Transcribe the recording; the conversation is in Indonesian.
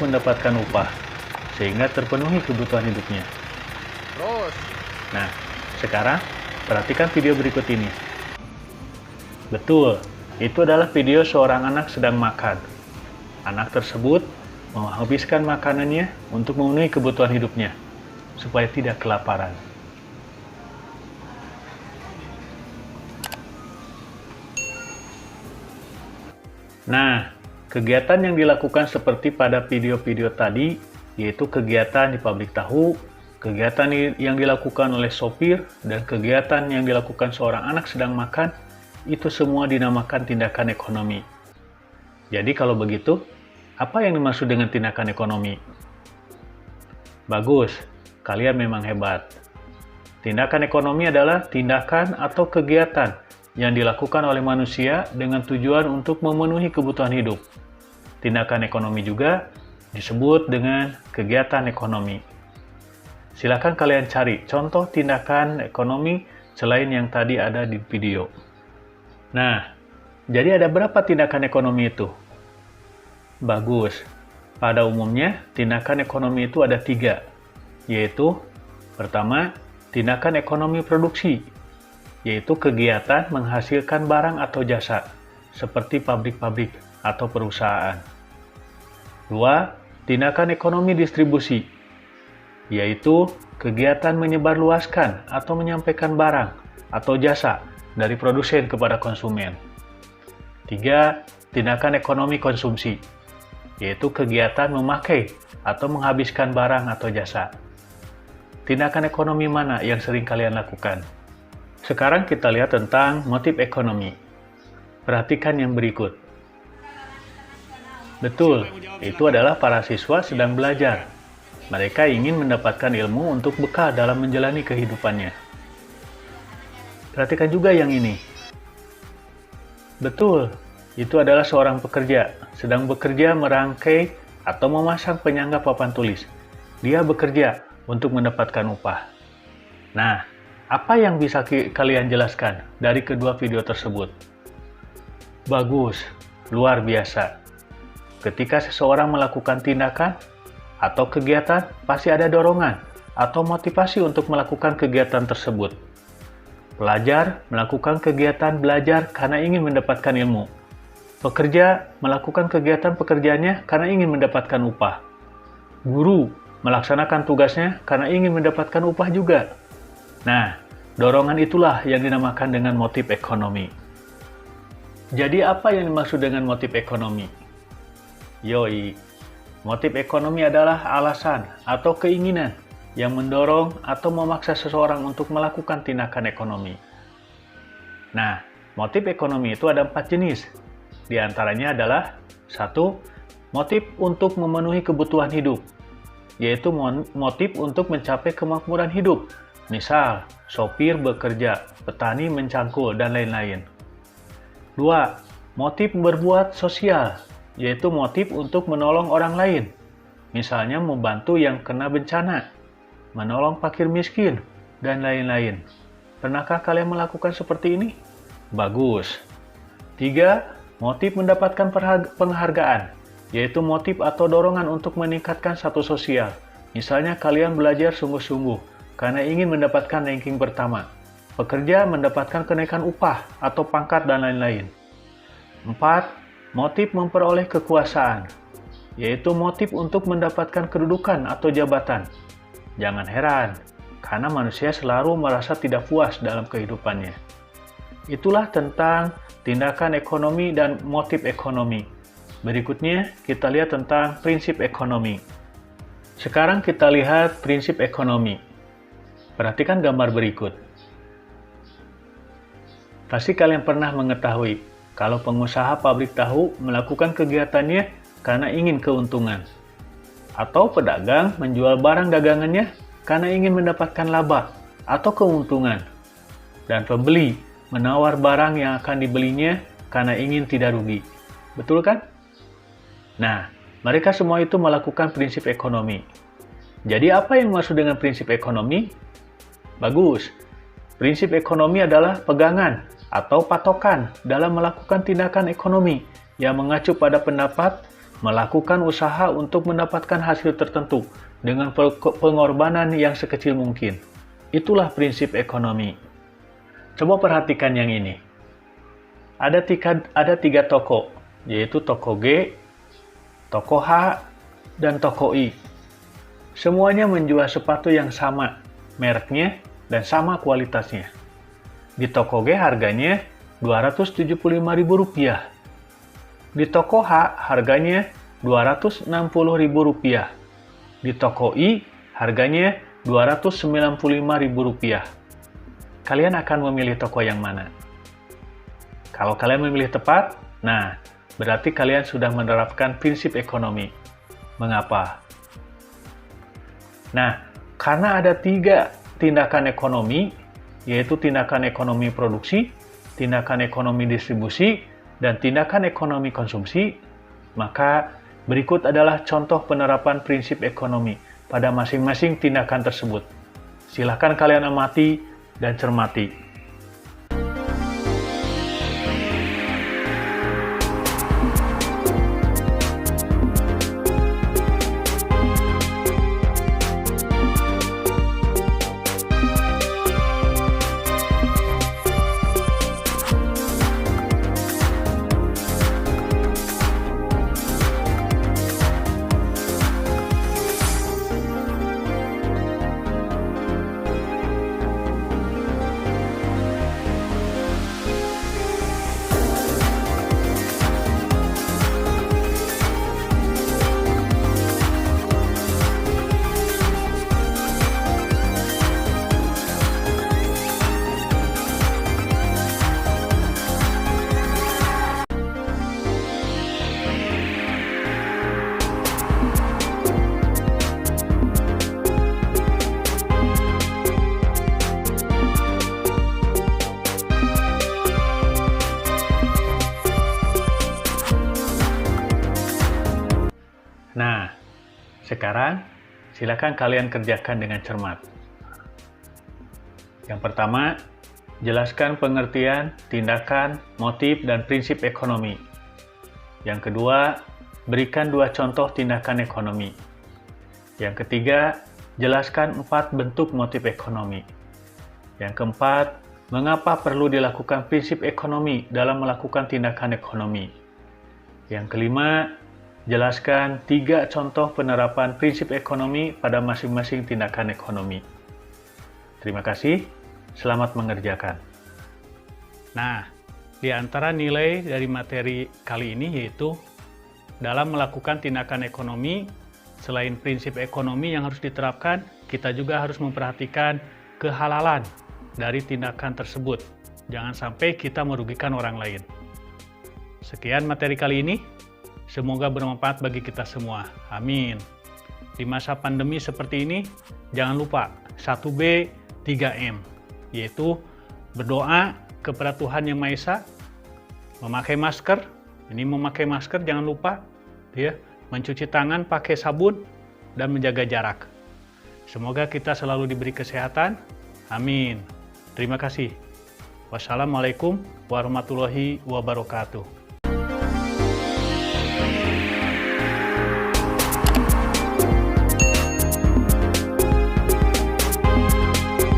mendapatkan upah, sehingga terpenuhi kebutuhan hidupnya. Terus, Nah, sekarang perhatikan video berikut ini. Betul, itu adalah video seorang anak sedang makan. Anak tersebut menghabiskan makanannya untuk memenuhi kebutuhan hidupnya, supaya tidak kelaparan. Nah, kegiatan yang dilakukan seperti pada video-video tadi, yaitu kegiatan di pabrik tahu, kegiatan yang dilakukan oleh sopir, dan kegiatan yang dilakukan seorang anak sedang makan, itu semua dinamakan tindakan ekonomi. Jadi kalau begitu, apa yang dimaksud dengan tindakan ekonomi? Bagus, kalian memang hebat. Tindakan ekonomi adalah tindakan atau kegiatan yang dilakukan oleh manusia dengan tujuan untuk memenuhi kebutuhan hidup. Tindakan ekonomi juga disebut dengan kegiatan ekonomi. Silakan kalian cari contoh tindakan ekonomi selain yang tadi ada di video. Nah, jadi ada berapa tindakan ekonomi itu? Bagus. Pada umumnya, tindakan ekonomi itu ada 3, yaitu pertama, tindakan ekonomi produksi, yaitu kegiatan menghasilkan barang atau jasa, seperti pabrik-pabrik atau perusahaan. 2. Tindakan ekonomi distribusi, yaitu kegiatan menyebarluaskan atau menyampaikan barang atau jasa dari produsen kepada konsumen. 3. Tindakan ekonomi konsumsi, yaitu kegiatan memakai atau menghabiskan barang atau jasa. Tindakan ekonomi mana yang sering kalian lakukan? Sekarang kita lihat tentang motif ekonomi. Perhatikan yang berikut. Betul, itu adalah para siswa sedang belajar. Mereka ingin mendapatkan ilmu untuk bekal dalam menjalani kehidupannya. Perhatikan juga yang ini. Betul, itu adalah seorang pekerja, sedang bekerja merangkai atau memasang penyangga papan tulis. Dia bekerja untuk mendapatkan upah. Nah, apa yang bisa kalian jelaskan dari kedua video tersebut? Bagus, luar biasa. Ketika seseorang melakukan tindakan atau kegiatan, pasti ada dorongan atau motivasi untuk melakukan kegiatan tersebut. Pelajar melakukan kegiatan belajar karena ingin mendapatkan ilmu. Pekerja melakukan kegiatan pekerjaannya karena ingin mendapatkan upah. Guru melaksanakan tugasnya karena ingin mendapatkan upah juga. Nah, dorongan itulah yang dinamakan dengan motif ekonomi. Jadi apa yang dimaksud dengan motif ekonomi? Yoi, motif ekonomi adalah alasan atau keinginan yang mendorong atau memaksa seseorang untuk melakukan tindakan ekonomi. Nah, motif ekonomi itu ada 4 jenis. Di antaranya adalah 1. Motif untuk memenuhi kebutuhan hidup, yaitu motif untuk mencapai kemakmuran hidup. Misal, sopir bekerja, petani mencangkul, dan lain-lain. 2. Motif berbuat sosial, yaitu motif untuk menolong orang lain. Misalnya membantu yang kena bencana, menolong fakir miskin, dan lain-lain. Pernahkah kalian melakukan seperti ini? Bagus. 3. Motif mendapatkan penghargaan, yaitu motif atau dorongan untuk meningkatkan status sosial. Misalnya kalian belajar sungguh-sungguh karena ingin mendapatkan ranking pertama. Pekerja mendapatkan kenaikan upah atau pangkat dan lain-lain. 4. Motif memperoleh kekuasaan, yaitu motif untuk mendapatkan kedudukan atau jabatan. Jangan heran, karena manusia selalu merasa tidak puas dalam kehidupannya. Itulah tentang tindakan ekonomi dan motif ekonomi. Berikutnya, kita lihat tentang prinsip ekonomi. Sekarang kita lihat prinsip ekonomi. Perhatikan gambar berikut. Pasti kalian pernah mengetahui kalau pengusaha pabrik tahu melakukan kegiatannya karena ingin keuntungan. Atau pedagang menjual barang dagangannya karena ingin mendapatkan laba atau keuntungan. Dan pembeli menawar barang yang akan dibelinya karena ingin tidak rugi. Betul kan? Nah, mereka semua itu melakukan prinsip ekonomi. Jadi apa yang dimaksud dengan prinsip ekonomi? Bagus. Prinsip ekonomi adalah pegangan atau patokan dalam melakukan tindakan ekonomi yang mengacu pada pendapat, melakukan usaha untuk mendapatkan hasil tertentu dengan pengorbanan yang sekecil mungkin. Itulah prinsip ekonomi. Coba perhatikan yang ini. Ada tiga toko, yaitu toko G, toko H, dan toko I. Semuanya menjual sepatu yang sama, mereknya, dan sama kualitasnya. Di toko G harganya Rp275.000. Di toko H harganya Rp260.000. Di toko I harganya Rp295.000. Kalian akan memilih toko yang mana? Kalau kalian memilih tepat, nah, berarti kalian sudah menerapkan prinsip ekonomi. Mengapa? Nah, karena ada 3 tindakan ekonomi, yaitu tindakan ekonomi produksi, tindakan ekonomi distribusi, dan tindakan ekonomi konsumsi, maka berikut adalah contoh penerapan prinsip ekonomi pada masing-masing tindakan tersebut. Silahkan kalian amati dan cermati. Nah, sekarang silakan kalian kerjakan dengan cermat. Yang pertama, jelaskan pengertian, tindakan, motif, dan prinsip ekonomi. Yang kedua, berikan 2 contoh tindakan ekonomi. Yang ketiga, jelaskan 4 bentuk motif ekonomi. Yang keempat, mengapa perlu dilakukan prinsip ekonomi dalam melakukan tindakan ekonomi. Yang kelima, jelaskan 3 contoh penerapan prinsip ekonomi pada masing-masing tindakan ekonomi. Terima kasih, selamat mengerjakan. Nah, di antara nilai dari materi kali ini yaitu dalam melakukan tindakan ekonomi, selain prinsip ekonomi yang harus diterapkan, kita juga harus memperhatikan kehalalan dari tindakan tersebut. Jangan sampai kita merugikan orang lain. Sekian materi kali ini. Semoga bermanfaat bagi kita semua. Amin. Di masa pandemi seperti ini, jangan lupa 1B, 3M, yaitu berdoa kepada Tuhan Yang Maha Esa, memakai masker, jangan lupa, ya, mencuci tangan pakai sabun, dan menjaga jarak. Semoga kita selalu diberi kesehatan. Amin. Terima kasih. Wassalamualaikum warahmatullahi wabarakatuh.